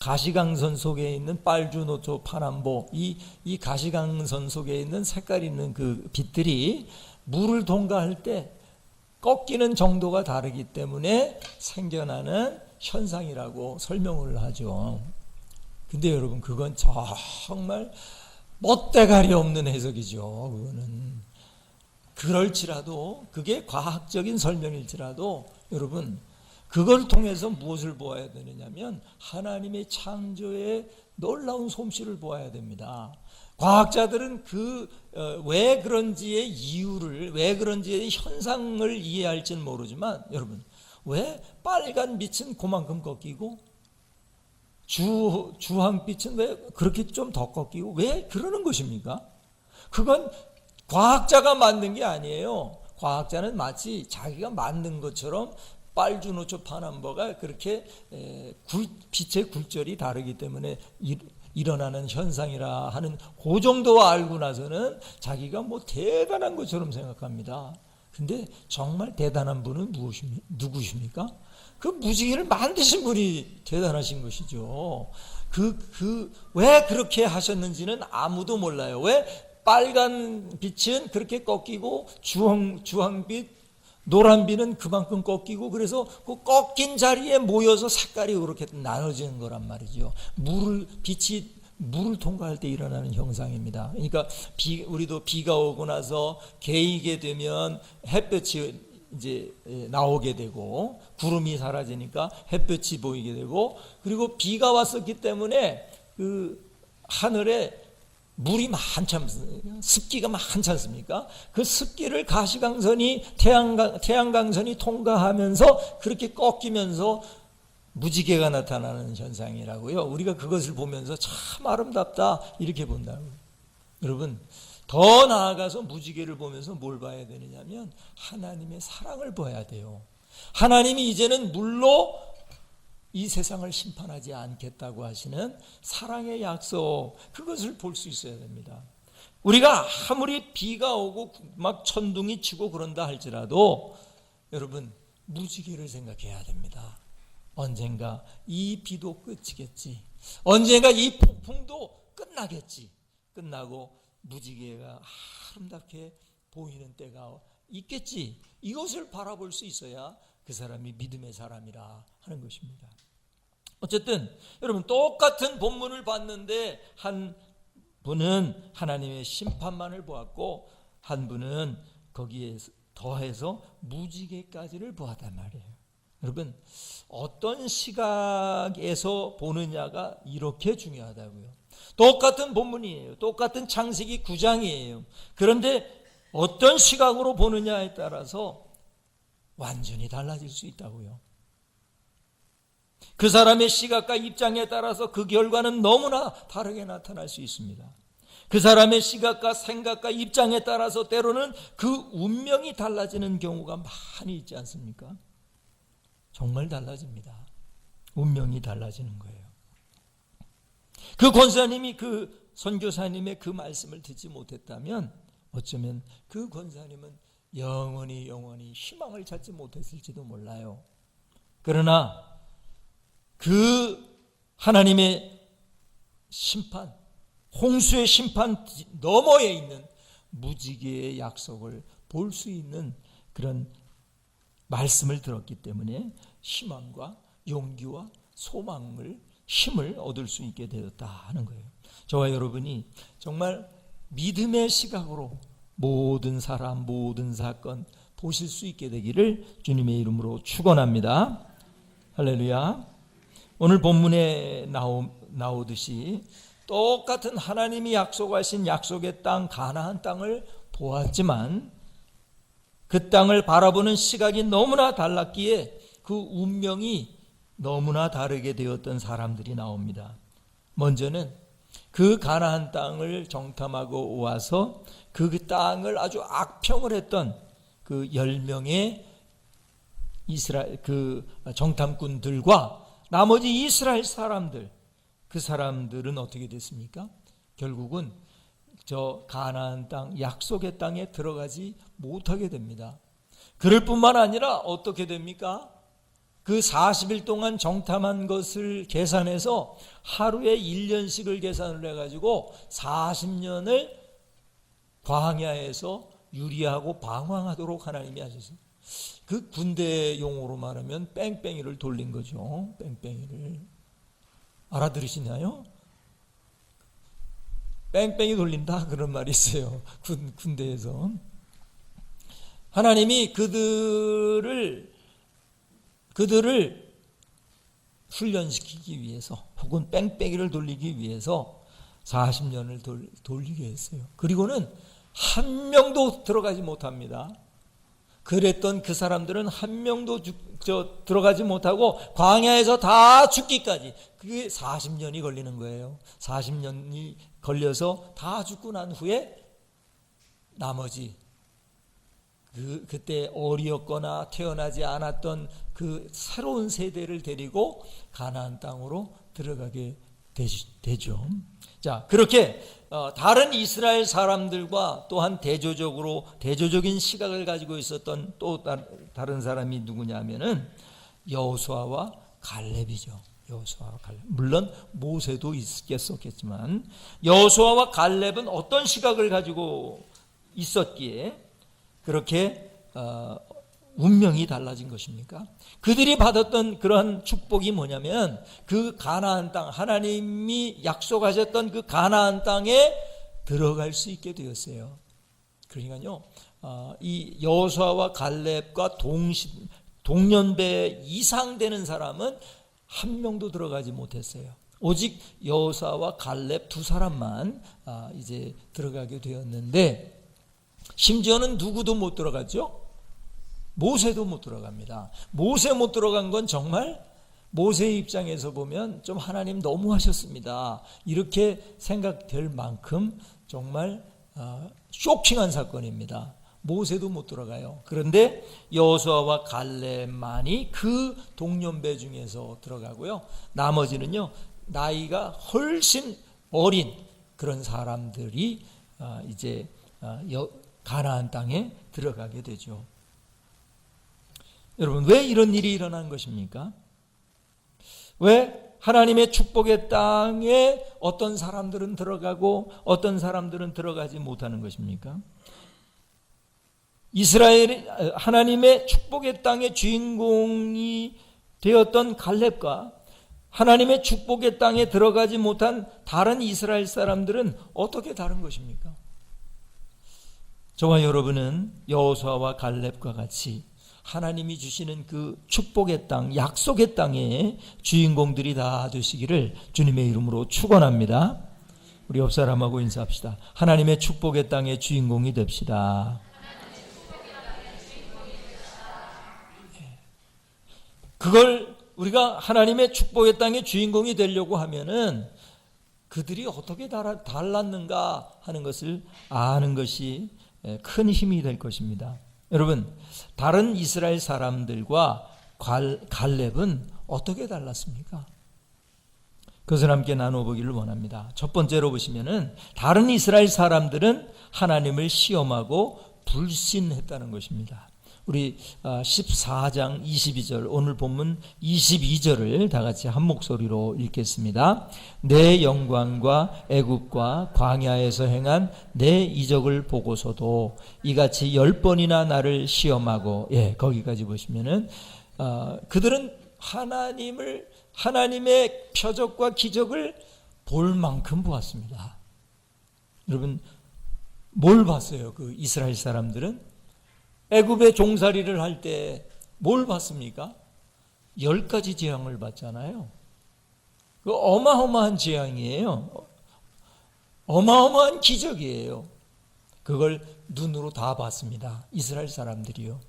가시광선 속에 있는 빨주노초 파남보, 이 가시광선 속에 있는 색깔 있는 그 빛들이 물을 통과할 때 꺾이는 정도가 다르기 때문에 생겨나는 현상이라고 설명을 하죠. 근데 여러분, 그건 정말 멋대가리 없는 해석이죠. 그거는. 그럴지라도, 그게 과학적인 설명일지라도 여러분, 그걸 통해서 무엇을 보아야 되느냐면 하나님의 창조의 놀라운 솜씨를 보아야 됩니다. 과학자들은 왜 그런지의 이유를, 왜 그런지의 현상을 이해할지는 모르지만 여러분, 왜 빨간 빛은 그만큼 꺾이고 주황빛은 왜 그렇게 좀 더 꺾이고 왜 그러는 것입니까? 그건 과학자가 만든 게 아니에요. 과학자는 마치 자기가 만든 것처럼 빨주노초 파남보가 그렇게 빛의 굴절이 다르기 때문에 일어나는 현상이라 하는 그 정도 알고 나서는 자기가 뭐 대단한 것처럼 생각합니다. 근데 정말 대단한 분은 누구십니까? 그 무지개를 만드신 분이 대단하신 것이죠. 왜 그렇게 하셨는지는 아무도 몰라요. 왜 빨간 빛은 그렇게 꺾이고 주황빛, 노란빛은 그만큼 꺾이고, 그래서 그 꺾인 자리에 모여서 색깔이 그렇게 나눠지는 거란 말이죠. 빛이 물을 통과할 때 일어나는 형상입니다. 그러니까 우리도 비가 오고 나서 개이게 되면 햇볕이 이제 나오게 되고, 구름이 사라지니까 햇볕이 보이게 되고, 그리고 비가 왔었기 때문에 그 하늘에 물이 습기가 많지 않습니까? 그 습기를 가시광선이 태양광선이 통과하면서 그렇게 꺾이면서 무지개가 나타나는 현상이라고요. 우리가 그것을 보면서 참 아름답다 이렇게 본다고요. 여러분, 더 나아가서 무지개를 보면서 뭘 봐야 되느냐면 하나님의 사랑을 봐야 돼요. 하나님이 이제는 물로 이 세상을 심판하지 않겠다고 하시는 사랑의 약속, 그것을 볼 수 있어야 됩니다. 우리가 아무리 비가 오고 막 천둥이 치고 그런다 할지라도 여러분, 무지개를 생각해야 됩니다. 언젠가 이 비도 끝이겠지, 언젠가 이 폭풍도 끝나겠지, 끝나고 무지개가 아름답게 보이는 때가 있겠지, 이것을 바라볼 수 있어야 그 사람이 믿음의 사람이라 하는 것입니다. 어쨌든 여러분, 똑같은 본문을 봤는데 한 분은 하나님의 심판만을 보았고 한 분은 거기에 더해서 무지개까지를 보았단 말이에요. 여러분, 어떤 시각에서 보느냐가 이렇게 중요하다고요. 똑같은 본문이에요. 똑같은 창세기 9장이에요. 그런데 어떤 시각으로 보느냐에 따라서 완전히 달라질 수 있다고요. 그 사람의 시각과 입장에 따라서 그 결과는 너무나 다르게 나타날 수 있습니다. 그 사람의 시각과 생각과 입장에 따라서 때로는 그 운명이 달라지는 경우가 많이 있지 않습니까? 정말 달라집니다. 운명이 달라지는 거예요. 그 권사님이 그 선교사님의 그 말씀을 듣지 못했다면 어쩌면 그 권사님은 영원히 희망을 찾지 못했을지도 몰라요. 그러나 그 하나님의 심판, 홍수의 심판 너머에 있는 무지개의 약속을 볼 수 있는 그런 말씀을 들었기 때문에 희망과 용기와 소망을, 힘을 얻을 수 있게 되었다 하는 거예요. 저와 여러분이 정말 믿음의 시각으로 모든 사람, 모든 사건 보실 수 있게 되기를 주님의 이름으로 축원합니다. 할렐루야. 오늘 본문에 나오듯이 똑같은 하나님이 약속하신 약속의 땅, 가나안 땅을 보았지만 그 땅을 바라보는 시각이 너무나 달랐기에 그 운명이 너무나 다르게 되었던 사람들이 나옵니다. 먼저는 그 가나안 땅을 정탐하고 와서 그 땅을 아주 악평을 했던 그 10명의 이스라엘 그 정탐꾼들과 나머지 이스라엘 사람들, 그 사람들은 어떻게 됐습니까? 결국은 저 가나안 땅, 약속의 땅에 들어가지 못하게 됩니다. 그럴 뿐만 아니라 어떻게 됩니까? 그 40일 동안 정탐한 것을 계산해서 하루에 1년씩을 계산을 해가지고 40년을 광야에서 유리하고 방황하도록 하나님이 하셨어요. 그 군대 용어로 말하면 뺑뺑이를 돌린 거죠. 뺑뺑이를. 알아들으시나요? 뺑뺑이 돌린다 그런 말이 있어요. 군대에서. 하나님이 그들을 훈련시키기 위해서 혹은 뺑뺑이를 돌리기 위해서 40년을 돌리게 했어요. 그리고는 한 명도 들어가지 못합니다. 그랬던 그 사람들은 한 명도 들어가지 못하고 광야에서 다 죽기까지 그게 40년이 걸리는 거예요. 40년이 걸려서 다 죽고 난 후에 나머지 그때 어리었거나 태어나지 않았던 그 새로운 세대를 데리고 가나안 땅으로 들어가게 되죠. 자, 그렇게 다른 이스라엘 사람들과 또한 대조적인 시각을 가지고 있었던 또 다른 사람이 누구냐면은 여호수아와 갈렙이죠. 여호수아와 갈렙. 물론 모세도 있겠었겠지만 여호수아와 갈렙은 어떤 시각을 가지고 있었기에 그렇게 운명이 달라진 것입니까? 그들이 받았던 그러한 축복이 뭐냐면 그 가나안 땅, 하나님이 약속하셨던 그 가나안 땅에 들어갈 수 있게 되었어요. 그러니까요, 이 여호수아와 갈렙과 동년배 이상 되는 사람은 한 명도 들어가지 못했어요. 오직 여호수아와 갈렙 두 사람만 이제 들어가게 되었는데, 심지어는 누구도 못 들어갔죠? 모세도 못 들어갑니다. 모세 못 들어간 건 정말 모세의 입장에서 보면 좀 하나님 너무하셨습니다. 이렇게 생각될 만큼 정말 쇼킹한 사건입니다. 모세도 못 들어가요. 그런데 여호수아와 갈렙만이 그 동년배 중에서 들어가고요. 나머지는요, 나이가 훨씬 어린 그런 사람들이 이제 가나안 땅에 들어가게 되죠. 여러분, 왜 이런 일이 일어난 것입니까? 왜 하나님의 축복의 땅에 어떤 사람들은 들어가고 어떤 사람들은 들어가지 못하는 것입니까? 하나님의 축복의 땅의 주인공이 되었던 갈렙과 하나님의 축복의 땅에 들어가지 못한 다른 이스라엘 사람들은 어떻게 다른 것입니까? 저와 여러분은 여호수아와 갈렙과 같이 하나님이 주시는 그 축복의 땅, 약속의 땅의 주인공들이 다 되시기를 주님의 이름으로 축원합니다. 우리 옆 사람하고 인사합시다. 하나님의 축복의 땅의 주인공이 됩시다. 그걸 우리가 하나님의 축복의 땅의 주인공이 되려고 하면은 그들이 어떻게 달랐는가 하는 것을 아는 것이 큰 힘이 될 것입니다. 여러분, 다른 이스라엘 사람들과 갈렙은 어떻게 달랐습니까? 그것을 함께 나눠보기를 원합니다. 첫 번째로 보시면은 다른 이스라엘 사람들은 하나님을 시험하고 불신했다는 것입니다. 우리 14장 22절, 오늘 본문 22절을 다 같이 한 목소리로 읽겠습니다. 내 영광과 애굽과 광야에서 행한 내 이적을 보고서도 이같이 10번이나 나를 시험하고, 거기까지 보시면은 그들은 하나님의 표적과 기적을 볼 만큼 보았습니다. 여러분, 뭘 봤어요? 그 이스라엘 사람들은 애굽의 종살이를 할 때 뭘 봤습니까? 10가지 재앙을 봤잖아요. 그 어마어마한 재앙이에요. 어마어마한 기적이에요. 그걸 눈으로 다 봤습니다. 이스라엘 사람들이요.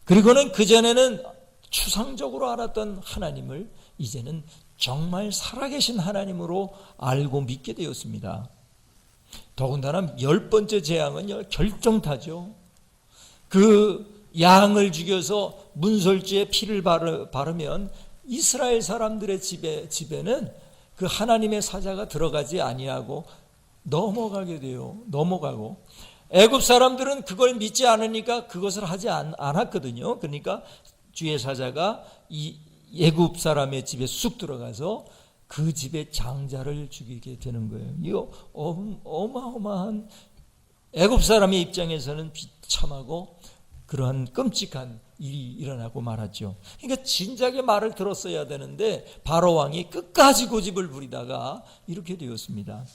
그리고는 그전에는 추상적으로 알았던 하나님을 이제는 정말 살아계신 하나님으로 알고 믿게 되었습니다. 더군다나 10번째 재앙은 결정타죠. 그 양을 죽여서 문설주에 피를 바르면 이스라엘 사람들의 집에는 그 하나님의 사자가 들어가지 아니하고 넘어가게 돼요. 넘어가고 애굽 사람들은 그걸 믿지 않으니까 그것을 하지 않았거든요. 그러니까 주의 사자가 이 애굽 사람의 집에 쑥 들어가서 그 집의 장자를 죽이게 되는 거예요. 이거 어마어마한, 애굽 사람의 입장에서는 비참하고 그러한 끔찍한 일이 일어나고 말았죠. 그러니까 진작에 말을 들었어야 되는데 바로 왕이 끝까지 고집을 부리다가 이렇게 되었습니다.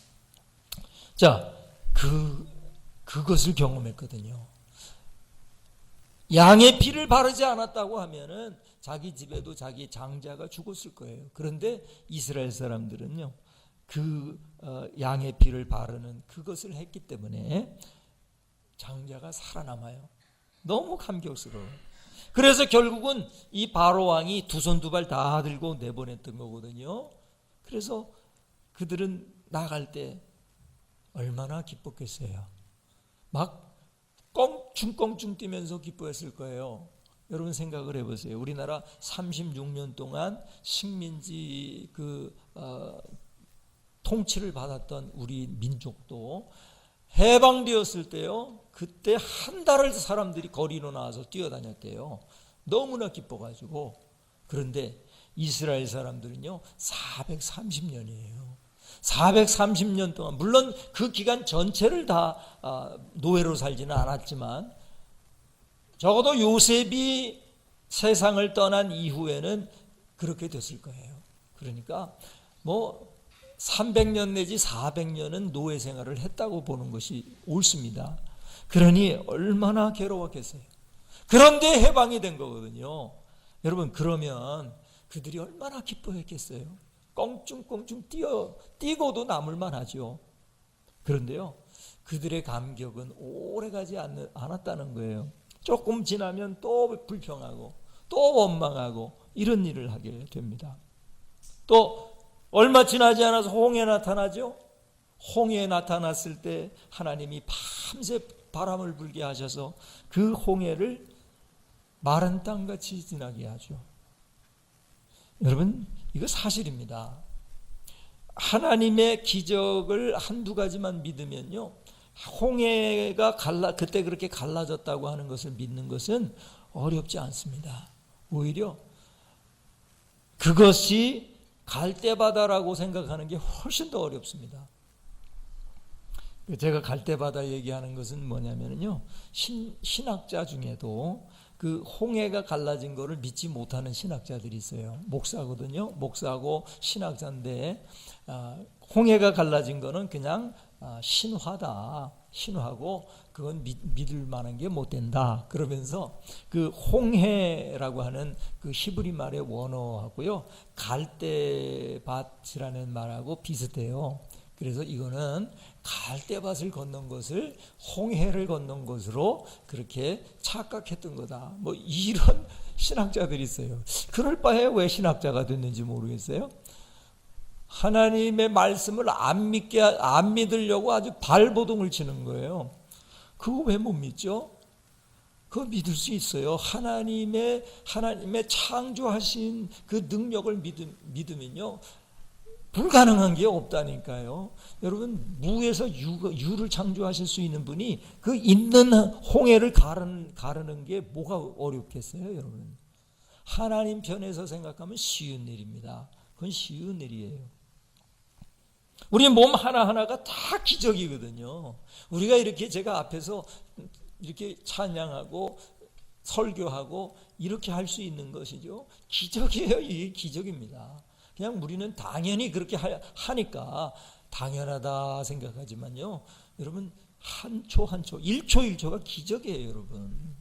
자, 그것을 경험했거든요. 양의 피를 바르지 않았다고 하면은 자기 집에도 자기 장자가 죽었을 거예요. 그런데 이스라엘 사람들은요, 양의 피를 바르는 그것을 했기 때문에 장자가 살아남아요. 너무 감격스러워요. 그래서 결국은 이 바로 왕이 두 손 두 발 다 들고 내보냈던 거거든요. 그래서 그들은 나갈 때 얼마나 기뻤겠어요. 막 껑충껑충 뛰면서 기뻐했을 거예요. 여러분 생각을 해보세요. 우리나라 36년 동안 식민지 통치를 받았던 우리 민족도 해방되었을 때요, 그때 한 달을 사람들이 거리로 나와서 뛰어다녔대요. 너무나 기뻐가지고. 그런데 이스라엘 사람들은요 430년이에요. 430년 동안, 물론 그 기간 전체를 다 노예로 살지는 않았지만 적어도 요셉이 세상을 떠난 이후에는 그렇게 됐을 거예요. 그러니까 뭐 300년 내지 400년은 노예 생활을 했다고 보는 것이 옳습니다. 그러니 얼마나 괴로웠겠어요. 그런데 해방이 된 거거든요. 여러분, 그러면 그들이 얼마나 기뻐했겠어요. 껑충껑충 뛰고도 남을만 하죠. 그런데요, 그들의 감격은 오래가지 않았다는 거예요. 조금 지나면 또 불평하고 또 원망하고 이런 일을 하게 됩니다. 또 얼마 지나지 않아서 홍해 나타나죠. 홍해에 나타났을 때 하나님이 밤새 바람을 불게 하셔서 그 홍해를 마른 땅같이 지나게 하죠. 여러분, 이거 사실입니다. 하나님의 기적을 한두 가지만 믿으면요, 홍해가 그때 그렇게 갈라졌다고 하는 것을 믿는 것은 어렵지 않습니다. 오히려 그것이 갈대바다라고 생각하는 게 훨씬 더 어렵습니다. 제가 갈대바다 얘기하는 것은 뭐냐면요, 신학자 중에도 그 홍해가 갈라진 거를 믿지 못하는 신학자들이 있어요. 목사거든요. 목사고 신학자인데 홍해가 갈라진 거는 그냥 신화다. 신화고 그건 믿을 만한 게 못 된다. 그러면서 그 홍해라고 하는 그 히브리 말의 원어하고요, 갈대밭이라는 말하고 비슷해요. 그래서 이거는 갈대밭을 건넌 것을 홍해를 건넌 것으로 그렇게 착각했던 거다. 뭐 이런 신학자들이 있어요. 그럴 바에 왜 신학자가 됐는지 모르겠어요. 하나님의 말씀을 안 믿으려고 아주 발버둥을 치는 거예요. 그거 왜 못 믿죠? 그거 믿을 수 있어요. 하나님의 창조하신 그 능력을 믿으면요, 불가능한 게 없다니까요. 여러분, 무에서 유를 창조하실 수 있는 분이 그 있는 홍해를 가르는 게 뭐가 어렵겠어요, 여러분? 하나님 편에서 생각하면 쉬운 일입니다. 그건 쉬운 일이에요. 우리 몸 하나하나가 다 기적이거든요. 우리가 이렇게 제가 앞에서 이렇게 찬양하고 설교하고 이렇게 할 수 있는 것이죠. 기적이에요. 이게 기적입니다. 그냥 우리는 당연히 그렇게 하니까 당연하다 생각하지만요, 여러분, 한 초 한 초, 1초 1초가 기적이에요. 여러분,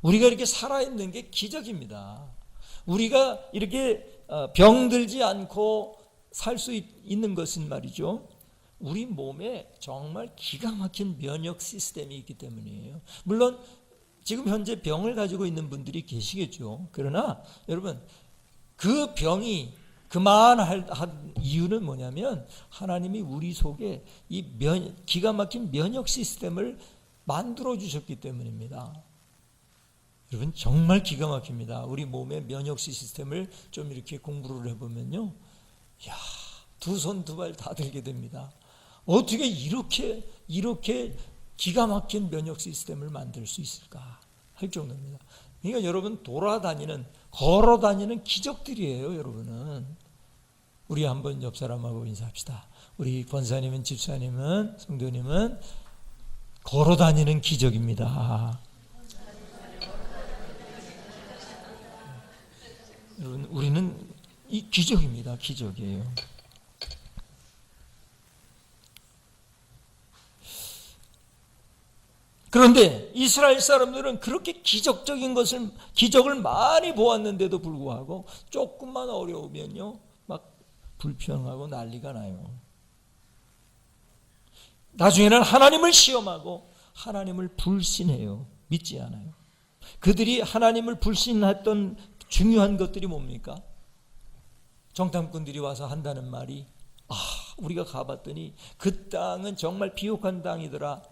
우리가 이렇게 살아있는 게 기적입니다. 우리가 이렇게 병들지 않고 살 수 있는 것은 말이죠, 우리 몸에 정말 기가 막힌 면역 시스템이 있기 때문이에요. 물론 지금 현재 병을 가지고 있는 분들이 계시겠죠. 그러나 여러분, 그 병이 그만한 이유는 뭐냐면 하나님이 우리 속에 이 기가 막힌 면역 시스템을 만들어 주셨기 때문입니다. 여러분, 정말 기가 막힙니다. 우리 몸의 면역 시스템을 좀 이렇게 공부를 해보면요, 야, 두 손 두 발 다 들게 됩니다. 어떻게 이렇게 기가 막힌 면역 시스템을 만들 수 있을까 할 정도입니다. 그러니까 여러분 걸어 다니는 기적들이에요. 여러분은. 우리 한번 옆 사람하고 인사합시다. 우리 권사님은, 집사님은, 성도님은 걸어 다니는 기적입니다. 여러분, 우리는 이 기적입니다. 기적이에요. 그런데 이스라엘 사람들은 그렇게 기적을 많이 보았는데도 불구하고 조금만 어려우면요, 막 불평하고 난리가 나요. 나중에는 하나님을 시험하고 하나님을 불신해요. 믿지 않아요. 그들이 하나님을 불신했던 중요한 것들이 뭡니까? 정탐꾼들이 와서 한다는 말이, 우리가 가봤더니 그 땅은 정말 비옥한 땅이더라.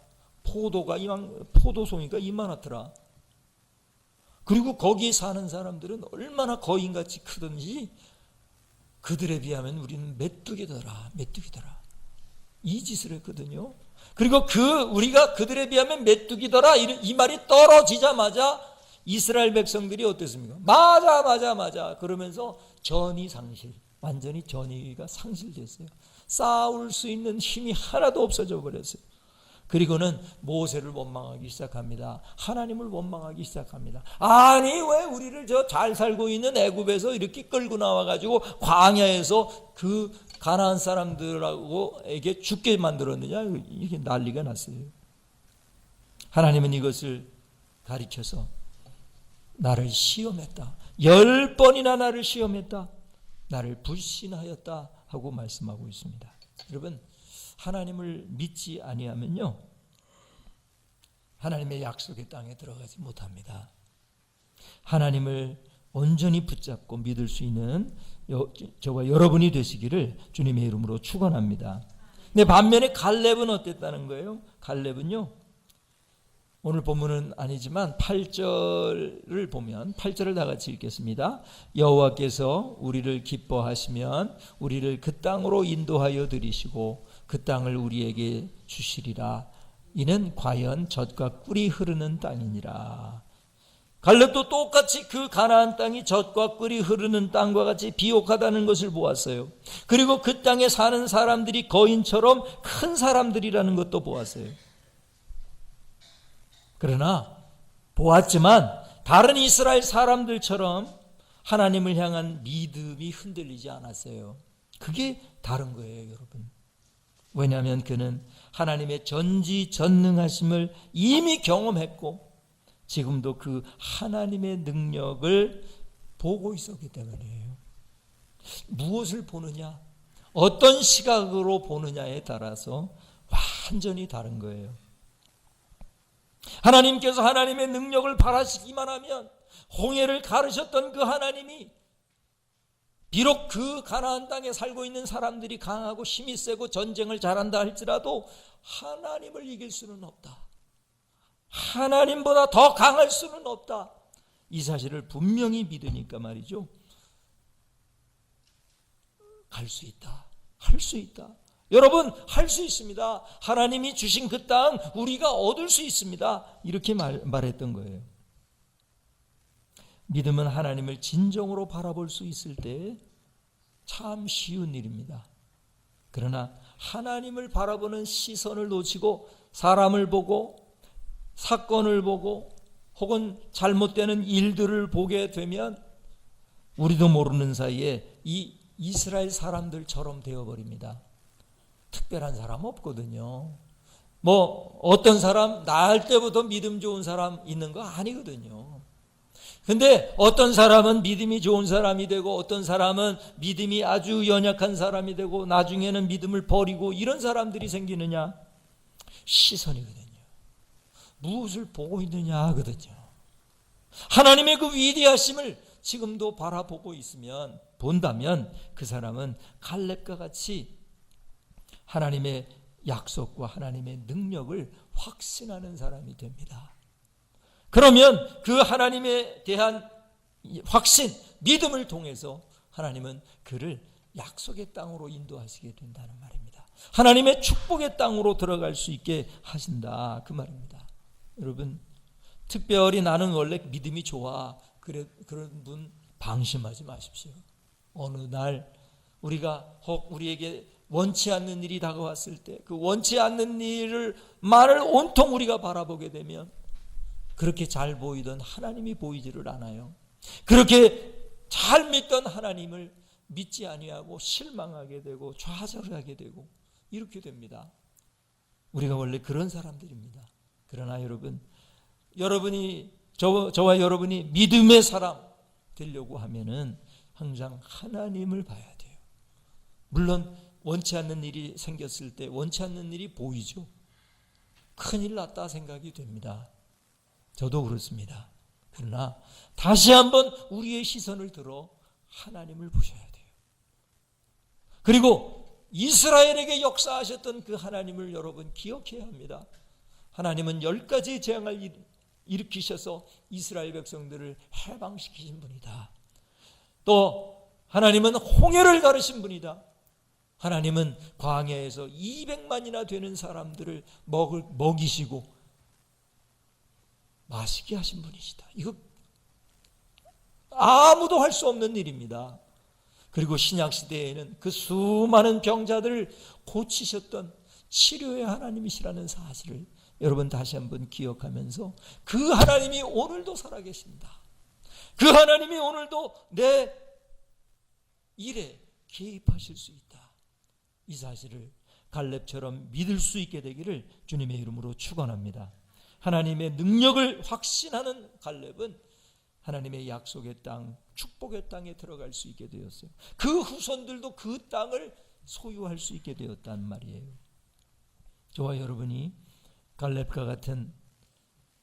포도송이가 이만하더라. 그리고 거기에 사는 사람들은 얼마나 거인같이 크든지 그들에 비하면 우리는 메뚜기더라. 이 짓을 했거든요. 그리고 우리가 그들에 비하면 메뚜기더라 이 말이 떨어지자마자 이스라엘 백성들이 어땠습니까? 맞아 그러면서 완전히 전의가 상실됐어요. 싸울 수 있는 힘이 하나도 없어져 버렸어요. 그리고는 모세를 원망하기 시작합니다. 하나님을 원망하기 시작합니다. 아니, 왜 우리를 저 잘 살고 있는 애굽에서 이렇게 끌고 나와가지고 광야에서 그 가나안 사람들에게 죽게 만들었느냐? 이게 난리가 났어요. 하나님은 이것을 가리켜서 나를 시험했다. 10번이나 나를 시험했다. 나를 불신하였다 하고 말씀하고 있습니다. 여러분, 하나님을 믿지 아니하면요, 하나님의 약속의 땅에 들어가지 못합니다. 하나님을 온전히 붙잡고 믿을 수 있는 저와 여러분이 되시기를 주님의 이름으로 축원합니다. 근데 반면에 갈렙은 어땠다는 거예요? 갈렙은요, 오늘 본문은 아니지만 8절을 보면, 8절을 다 같이 읽겠습니다. 여호와께서 우리를 기뻐하시면 우리를 그 땅으로 인도하여 들이시고 그 땅을 우리에게 주시리라. 이는 과연 젖과 꿀이 흐르는 땅이니라. 갈렙도 똑같이 그 가나안 땅이 젖과 꿀이 흐르는 땅과 같이 비옥하다는 것을 보았어요. 그리고 그 땅에 사는 사람들이 거인처럼 큰 사람들이라는 것도 보았어요. 그러나 보았지만 다른 이스라엘 사람들처럼 하나님을 향한 믿음이 흔들리지 않았어요. 그게 다른 거예요, 여러분. 왜냐하면 그는 하나님의 전지전능하심을 이미 경험했고 지금도 그 하나님의 능력을 보고 있었기 때문이에요. 무엇을 보느냐, 어떤 시각으로 보느냐에 따라서 완전히 다른 거예요. 하나님께서 하나님의 능력을 발하시기만 하면, 홍해를 가르셨던 그 하나님이 비록 그 가나안 땅에 살고 있는 사람들이 강하고 힘이 세고 전쟁을 잘한다 할지라도 하나님을 이길 수는 없다. 하나님보다 더 강할 수는 없다. 이 사실을 분명히 믿으니까 말이죠, 갈 수 있다, 할 수 있다. 여러분, 할 수 있습니다. 하나님이 주신 그 땅 우리가 얻을 수 있습니다. 이렇게 말했던 거예요. 믿음은 하나님을 진정으로 바라볼 수 있을 때 참 쉬운 일입니다. 그러나 하나님을 바라보는 시선을 놓치고 사람을 보고 사건을 보고 혹은 잘못되는 일들을 보게 되면 우리도 모르는 사이에 이 이스라엘 사람들처럼 되어버립니다. 특별한 사람 없거든요. 어떤 사람 낳을 때부터 믿음 좋은 사람 있는 거 아니거든요. 근데 어떤 사람은 믿음이 좋은 사람이 되고 어떤 사람은 믿음이 아주 연약한 사람이 되고 나중에는 믿음을 버리고 이런 사람들이 생기느냐? 시선이거든요. 무엇을 보고 있느냐 하거든요. 하나님의 그 위대하심을 지금도 바라보고 본다면 그 사람은 갈렙과 같이 하나님의 약속과 하나님의 능력을 확신하는 사람이 됩니다. 그러면 그 하나님에 대한 확신, 믿음을 통해서 하나님은 그를 약속의 땅으로 인도하시게 된다는 말입니다. 하나님의 축복의 땅으로 들어갈 수 있게 하신다, 그 말입니다. 여러분, 특별히 나는 원래 믿음이 좋아. 그런 분 방심하지 마십시오. 어느 날 우리가 혹 우리에게 원치 않는 일이 다가왔을 때 그 원치 않는 말을 온통 우리가 바라보게 되면 그렇게 잘 보이던 하나님이 보이지를 않아요. 그렇게 잘 믿던 하나님을 믿지 아니하고 실망하게 되고 좌절하게 되고 이렇게 됩니다. 우리가 원래 그런 사람들입니다. 그러나 여러분이 저와 여러분이 믿음의 사람 되려고 하면은 항상 하나님을 봐야 돼요. 물론 원치 않는 일이 생겼을 때 원치 않는 일이 보이죠. 큰일 났다 생각이 됩니다. 저도 그렇습니다. 그러나 다시 한번 우리의 시선을 들어 하나님을 보셔야 돼요. 그리고 이스라엘에게 역사하셨던 그 하나님을 여러분 기억해야 합니다. 하나님은 10가지 재앙을 일으키셔서 이스라엘 백성들을 해방시키신 분이다. 또 하나님은 홍해를 가르신 분이다. 하나님은 광야에서 200만이나 되는 사람들을 먹이시고 마시게 하신 분이시다. 이거 아무도 할 수 없는 일입니다. 그리고 신약시대에는 그 수많은 병자들을 고치셨던 치료의 하나님이시라는 사실을 여러분 다시 한번 기억하면서 그 하나님이 오늘도 살아계신다. 그 하나님이 오늘도 내 일에 개입하실 수 있다. 이 사실을 갈렙처럼 믿을 수 있게 되기를 주님의 이름으로 축원합니다. 하나님의 능력을 확신하는 갈렙은 하나님의 약속의 땅, 축복의 땅에 들어갈 수 있게 되었어요. 그 후손들도 그 땅을 소유할 수 있게 되었단 말이에요. 저와 여러분이 갈렙과 같은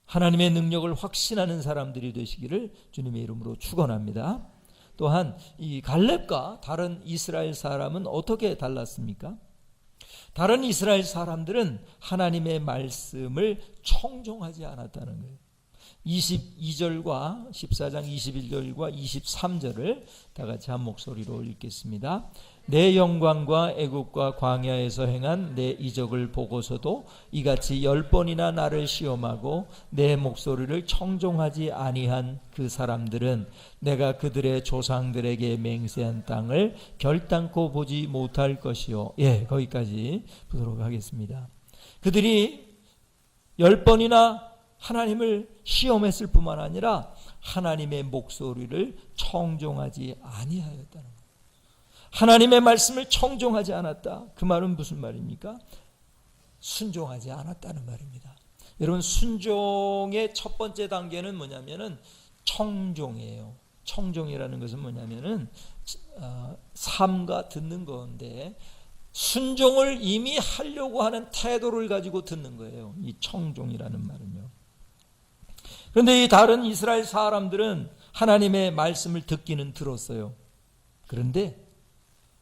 하나님의 능력을 확신하는 사람들이 되시기를 주님의 이름으로 축원합니다. 또한 이 갈렙과 다른 이스라엘 사람은 어떻게 달랐습니까? 다른 이스라엘 사람들은 하나님의 말씀을 청종하지 않았다는 거예요. 22절과 14장 21절과 23절을 다 같이 한 목소리로 읽겠습니다. 내 영광과 애굽과 광야에서 행한 내 이적을 보고서도 이같이 10번이나 나를 시험하고 내 목소리를 청종하지 아니한 그 사람들은 내가 그들의 조상들에게 맹세한 땅을 결단코 보지 못할 것이요. 거기까지 보도록 하겠습니다. 그들이 10번이나 하나님을 시험했을 뿐만 아니라 하나님의 목소리를 청종하지 아니하였다는 거예요. 하나님의 말씀을 청종하지 않았다. 그 말은 무슨 말입니까? 순종하지 않았다는 말입니다. 여러분, 순종의 첫 번째 단계는 뭐냐면은 청종이에요. 청종이라는 것은 뭐냐면은 삶과 듣는 건데 순종을 이미 하려고 하는 태도를 가지고 듣는 거예요. 이 청종이라는 말은요. 그런데 이 다른 이스라엘 사람들은 하나님의 말씀을 듣기는 들었어요. 그런데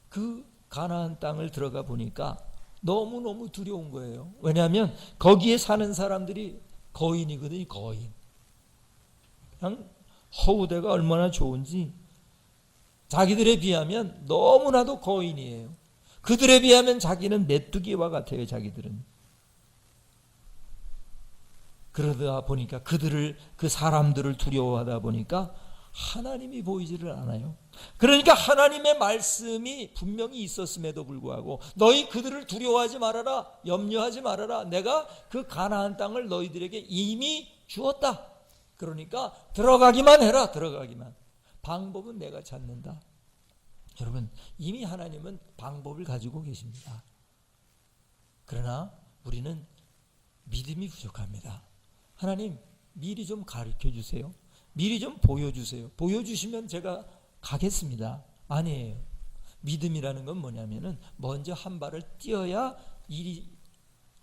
그 가나안 땅을 들어가 보니까 너무너무 두려운 거예요. 왜냐하면 거기에 사는 사람들이 거인이거든요. 거인. 그냥 허우대가 얼마나 좋은지 자기들에 비하면 너무나도 거인이에요. 그들에 비하면 자기는 메뚜기와 같아요. 자기들은. 그러다 보니까 그 사람들을 두려워하다 보니까 하나님이 보이지를 않아요. 그러니까 하나님의 말씀이 분명히 있었음에도 불구하고 너희 그들을 두려워하지 말아라, 염려하지 말아라, 내가 그 가나안 땅을 너희들에게 이미 주었다. 그러니까 들어가기만 해라. 들어가기만. 방법은 내가 찾는다. 여러분, 이미 하나님은 방법을 가지고 계십니다. 그러나 우리는 믿음이 부족합니다. 하나님, 미리 좀 가르쳐 주세요. 미리 좀 보여주세요. 보여주시면 제가 가겠습니다. 아니에요. 믿음이라는 건 뭐냐면은 먼저 한 발을 뛰어야 일이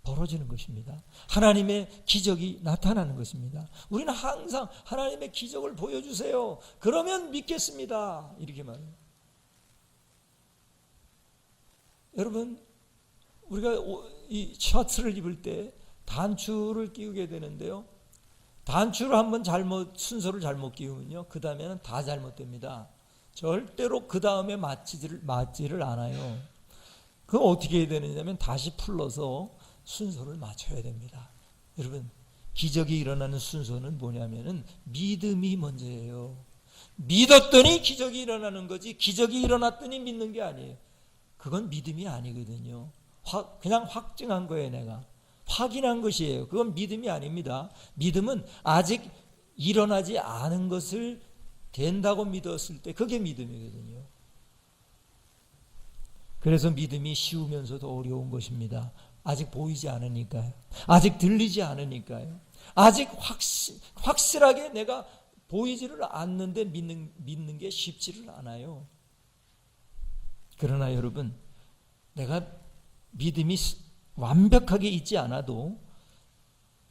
벌어지는 것입니다. 하나님의 기적이 나타나는 것입니다. 우리는 항상 하나님의 기적을 보여주세요. 그러면 믿겠습니다. 이렇게 말해요. 여러분, 우리가 이 셔츠를 입을 때 단추를 끼우게 되는데요. 단추를 한번 순서를 잘못 끼우면요, 그 다음에는 다 잘못됩니다. 절대로 그 다음에 맞지를 않아요. 그럼 어떻게 해야 되느냐면 다시 풀러서 순서를 맞춰야 됩니다. 여러분, 기적이 일어나는 순서는 뭐냐면은 믿음이 먼저예요. 믿었더니 기적이 일어나는 거지, 기적이 일어났더니 믿는 게 아니에요. 그건 믿음이 아니거든요. 그냥 확증한 거예요. 내가 확인한 것이에요. 그건 믿음이 아닙니다. 믿음은 아직 일어나지 않은 것을 된다고 믿었을 때 그게 믿음이거든요. 그래서 믿음이 쉬우면서도 어려운 것입니다. 아직 보이지 않으니까요. 아직 들리지 않으니까요. 아직 확실하게 내가 보이지를 않는데 믿는 게 쉽지를 않아요. 그러나 여러분, 내가 믿음이 완벽하게 있지 않아도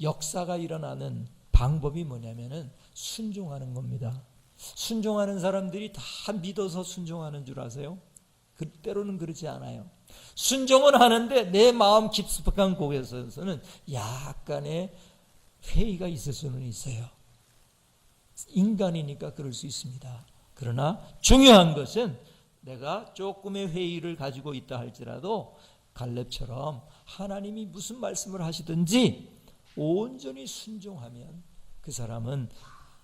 역사가 일어나는 방법이 뭐냐면은 순종하는 겁니다. 순종하는 사람들이 다 믿어서 순종하는 줄 아세요? 때로는 그렇지 않아요. 순종은 하는데 내 마음 깊숙한 곳에서는 약간의 회의가 있을 수는 있어요. 인간이니까 그럴 수 있습니다. 그러나 중요한 것은 내가 조금의 회의를 가지고 있다 할지라도 갈렙처럼 하나님이 무슨 말씀을 하시든지 온전히 순종하면 그 사람은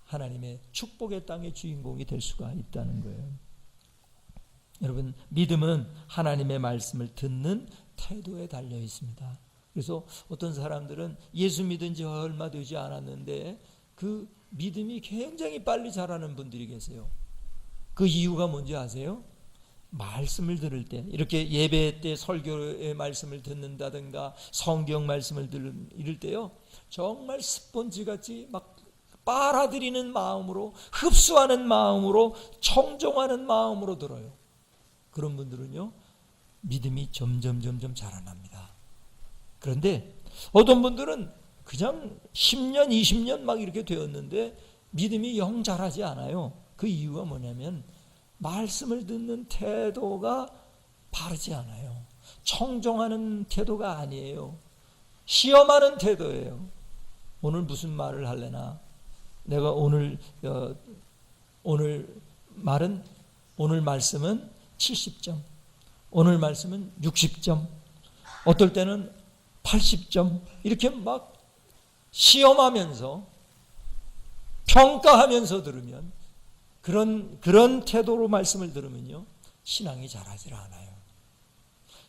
하나님의 축복의 땅의 주인공이 될 수가 있다는 거예요. 여러분, 믿음은 하나님의 말씀을 듣는 태도에 달려 있습니다. 그래서 어떤 사람들은 예수 믿은 지 얼마 되지 않았는데 그 믿음이 굉장히 빨리 자라는 분들이 계세요. 그 이유가 뭔지 아세요? 말씀을 들을 때, 이렇게 예배 때 설교의 말씀을 듣는다든가 성경 말씀을 들을 때요, 정말 스펀지같이 막 빨아들이는 마음으로, 흡수하는 마음으로, 청종하는 마음으로 들어요. 그런 분들은요, 믿음이 점점 자라납니다. 그런데 어떤 분들은 그냥 10년, 20년 막 이렇게 되었는데 믿음이 영 자라지 않아요. 그 이유가 뭐냐면 말씀을 듣는 태도가 바르지 않아요. 청종하는 태도가 아니에요. 시험하는 태도예요. 오늘 무슨 말을 할래나? 내가 오늘 말씀은 70점, 오늘 말씀은 60점, 어떨 때는 80점, 이렇게 막 시험하면서 평가하면서 들으면, 그런 태도로 말씀을 들으면요, 신앙이 자라질 않아요.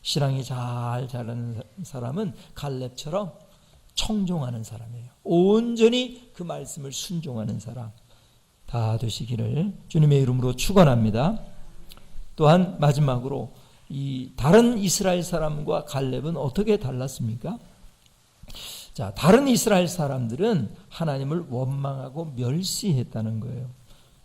신앙이 잘 자라는 사람은 갈렙처럼 청종하는 사람이에요. 온전히 그 말씀을 순종하는 사람 다 되시기를 주님의 이름으로 축원합니다. 또한 마지막으로 이 다른 이스라엘 사람과 갈렙은 어떻게 달랐습니까? 자, 다른 이스라엘 사람들은 하나님을 원망하고 멸시했다는 거예요.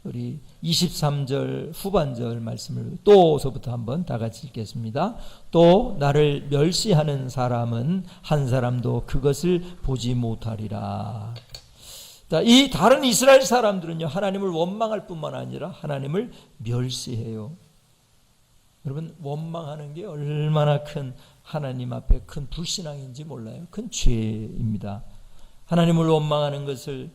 우리 23절 후반절 말씀을 또서부터 한번 다 같이 읽겠습니다. 또 나를 멸시하는 사람은 한 사람도 그것을 보지 못하리라. 자, 이 다른 이스라엘 사람들은요, 하나님을 원망할 뿐만 아니라 하나님을 멸시해요. 여러분, 원망하는 게 얼마나 큰 하나님 앞에 큰 불신앙인지 몰라요. 큰 죄입니다. 하나님을 원망하는 것을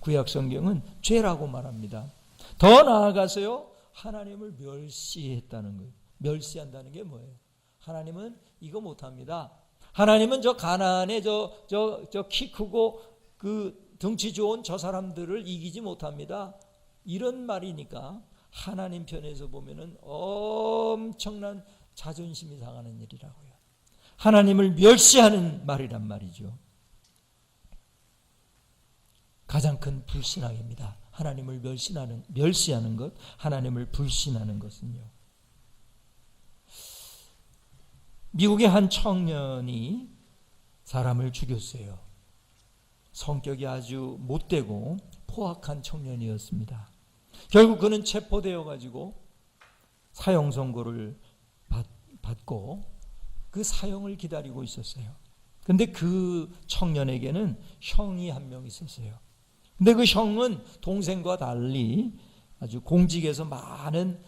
구약 성경은 죄라고 말합니다. 더 나아가서요, 하나님을 멸시했다는 거예요. 멸시한다는 게 뭐예요? 하나님은 이거 못합니다. 하나님은 저 가나안에 저 키 크고 그 덩치 좋은 저 사람들을 이기지 못합니다. 이런 말이니까 하나님 편에서 보면은 엄청난 자존심이 상하는 일이라고요. 하나님을 멸시하는 말이란 말이죠. 가장 큰 불신앙입니다. 하나님을 멸시하는 것, 하나님을 불신하는 것은요. 미국의 한 청년이 사람을 죽였어요. 성격이 아주 못되고 포악한 청년이었습니다. 결국 그는 체포되어 가지고 사형 선고를 받고 그 사형을 기다리고 있었어요. 근데 그 청년에게는 형이 한 명 있었어요. 근데 그 형은 동생과 달리 아주 공직에서 많은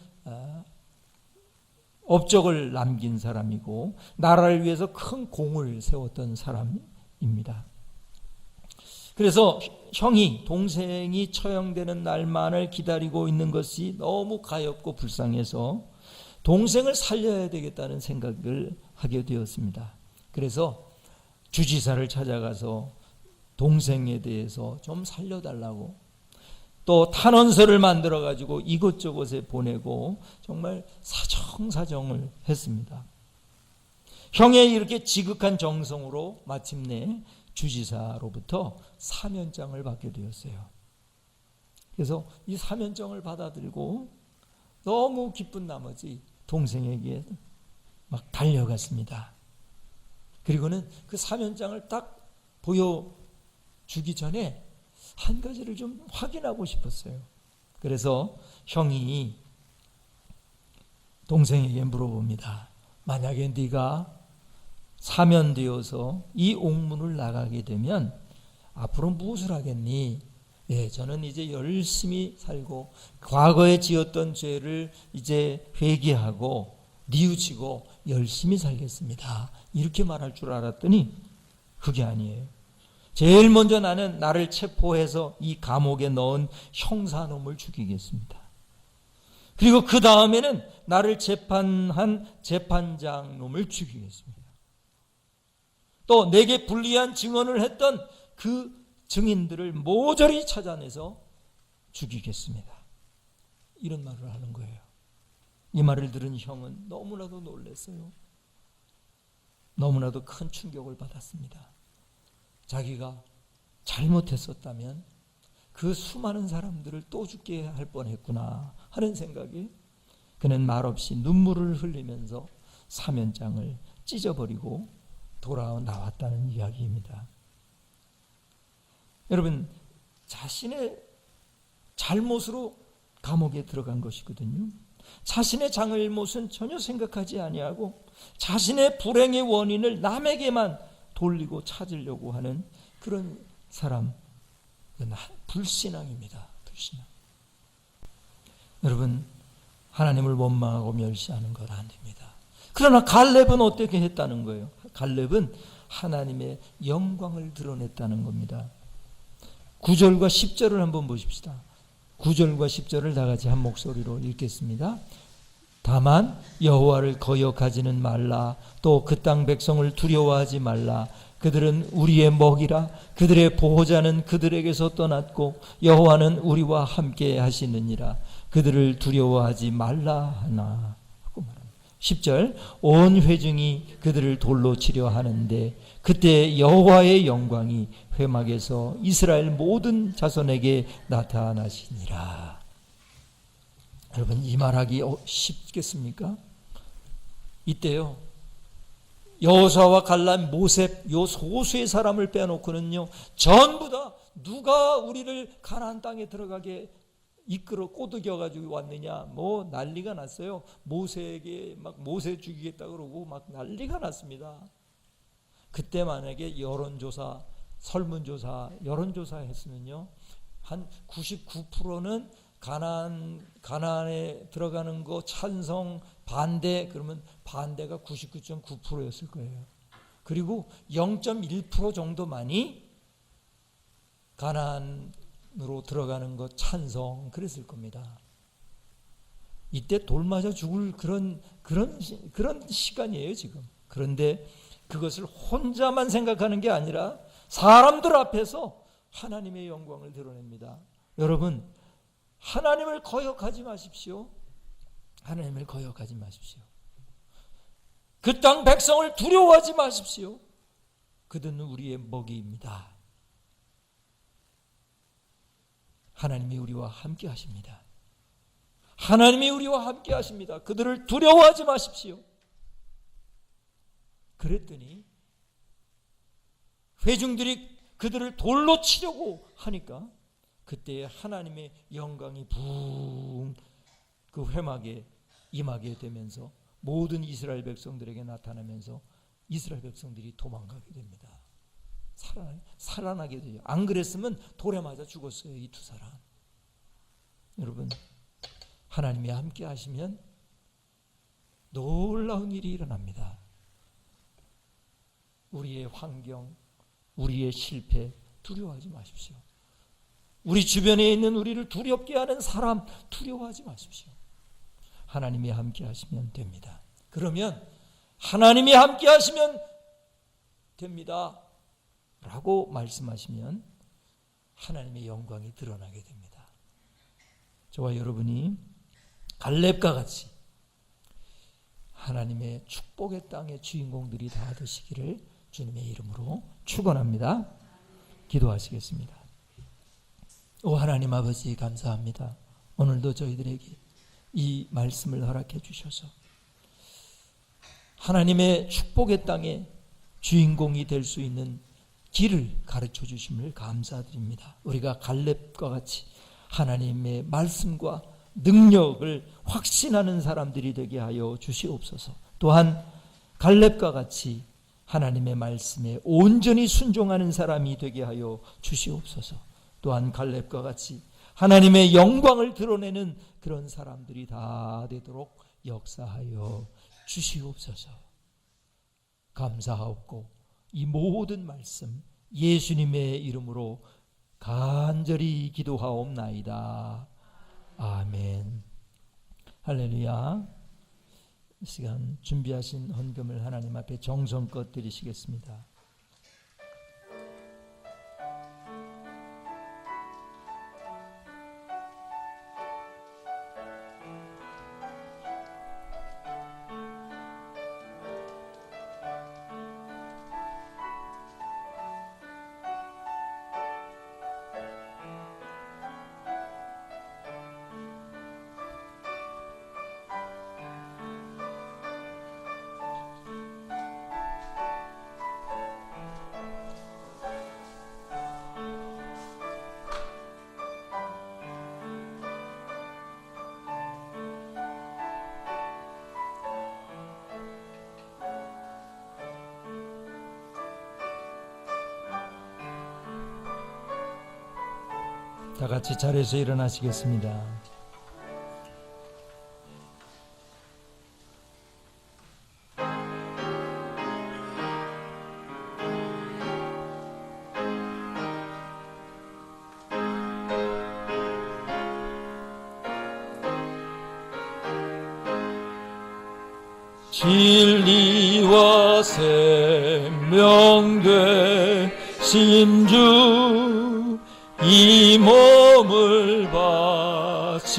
업적을 남긴 사람이고 나라를 위해서 큰 공을 세웠던 사람입니다. 그래서 형이, 동생이 처형되는 날만을 기다리고 있는 것이 너무 가엾고 불쌍해서 동생을 살려야 되겠다는 생각을 하게 되었습니다. 그래서 주지사를 찾아가서 동생에 대해서 좀 살려달라고 또 탄원서를 만들어 가지고 이곳저곳에 보내고 정말 사정사정을 했습니다. 형의 이렇게 지극한 정성으로 마침내 주지사로부터 사면장을 받게 되었어요. 그래서 이 사면장을 받아들이고 너무 기쁜 나머지 동생에게 막 달려갔습니다. 그리고는 그 사면장을 딱 보여주기 전에 한 가지를 좀 확인하고 싶었어요. 그래서 형이 동생에게 물어봅니다. 만약에 네가 사면되어서 이 옥문을 나가게 되면 앞으로 무엇을 하겠니? 예, 저는 이제 열심히 살고 과거에 지었던 죄를 이제 회개하고 뉘우치고 열심히 살겠습니다. 이렇게 말할 줄 알았더니 그게 아니에요. 제일 먼저 나를 체포해서 이 감옥에 넣은 형사놈을 죽이겠습니다. 그리고 그 다음에는 나를 재판한 재판장 놈을 죽이겠습니다. 또 내게 불리한 증언을 했던 그 증인들을 모조리 찾아내서 죽이겠습니다. 이런 말을 하는 거예요. 이 말을 들은 형은 너무나도 놀랐어요. 너무나도 큰 충격을 받았습니다. 자기가 잘못했었다면 그 수많은 사람들을 또 죽게 할 뻔했구나 하는 생각에 그는 말없이 눈물을 흘리면서 사면장을 찢어버리고 돌아 나왔다는 이야기입니다. 여러분, 자신의 잘못으로 감옥에 들어간 것이거든요. 자신의 잘못은 전혀 생각하지 아니하고 자신의 불행의 원인을 남에게만 돌리고 찾으려고 하는 그런 사람, 불신앙입니다. 불신앙. 여러분, 하나님을 원망하고 멸시하는 것 안 됩니다. 그러나 갈렙은 어떻게 했다는 거예요? 갈렙은 하나님의 영광을 드러냈다는 겁니다. 9절과 10절을 한번 보십시다. 9절과 10절을 다 같이 한 목소리로 읽겠습니다. 다만 여호와를 거역하지는 말라. 또 그 땅 백성을 두려워하지 말라. 그들은 우리의 먹이라. 그들의 보호자는 그들에게서 떠났고 여호와는 우리와 함께 하시느니라. 그들을 두려워하지 말라 하나. 10절 온 회중이 그들을 돌로 치려 하는데 그때 여호와의 영광이 회막에서 이스라엘 모든 자손에게 나타나시니라. 여러분, 이 말하기 쉽겠습니까? 이때요, 여호수아와 갈렙, 모셉 요 소수의 사람을 빼놓고는요 전부 다 누가 우리를 가나안 땅에 들어가게 이끌어 꼬드겨 가지고 왔느냐, 뭐 난리가 났어요. 모세에게 막 모세 죽이겠다 그러고 막 난리가 났습니다. 그때 만약에 여론조사, 설문조사, 여론조사 했으면요 한 99%는 가나안에 들어가는 거 찬성, 반대, 그러면 반대가 99.9%였을 거예요. 그리고 0.1% 정도만이 가나안으로 들어가는 거 찬성, 그랬을 겁니다. 이때 돌 맞아 죽을 그런 시간이에요 지금. 그런데 그것을 혼자만 생각하는 게 아니라 사람들 앞에서 하나님의 영광을 드러냅니다. 여러분, 하나님을 거역하지 마십시오. 하나님을 거역하지 마십시오. 그 땅 백성을 두려워하지 마십시오. 그들은 우리의 먹이입니다. 하나님이 우리와 함께 하십니다. 하나님이 우리와 함께 하십니다. 그들을 두려워하지 마십시오. 그랬더니 회중들이 그들을 돌로 치려고 하니까 그때 하나님의 영광이 붕 그 회막에 임하게 되면서 모든 이스라엘 백성들에게 나타나면서 이스라엘 백성들이 도망가게 됩니다. 살아나게 돼요. 안 그랬으면 돌에 맞아 죽었어요, 이 두 사람. 여러분, 하나님이 함께 하시면 놀라운 일이 일어납니다. 우리의 환경, 우리의 실패 두려워하지 마십시오. 우리 주변에 있는 우리를 두렵게 하는 사람 두려워하지 마십시오. 하나님이 함께 하시면 됩니다. 그러면 하나님이 함께 하시면 됩니다. 라고 말씀하시면 하나님의 영광이 드러나게 됩니다. 저와 여러분이 갈렙과 같이 하나님의 축복의 땅의 주인공들이 다 되시기를 주님의 이름으로 축원합니다. 기도하시겠습니다. 오 하나님 아버지, 감사합니다. 오늘도 저희들에게 이 말씀을 허락해 주셔서 하나님의 축복의 땅의 주인공이 될 수 있는 길을 가르쳐 주심을 감사드립니다. 우리가 갈렙과 같이 하나님의 말씀과 능력을 확신하는 사람들이 되게 하여 주시옵소서. 또한 갈렙과 같이 하나님의 말씀에 온전히 순종하는 사람이 되게 하여 주시옵소서. 또한 갈렙과 같이 하나님의 영광을 드러내는 그런 사람들이 다 되도록 역사하여 주시옵소서. 감사하옵고 이 모든 말씀 예수님의 이름으로 간절히 기도하옵나이다. 아멘. 할렐루야. 이 시간 준비하신 헌금을 하나님 앞에 정성껏 드리시겠습니다. 다 같이 자리에서 일어나시겠습니다. 진리와 생명 되신 주 이 몸을 바치오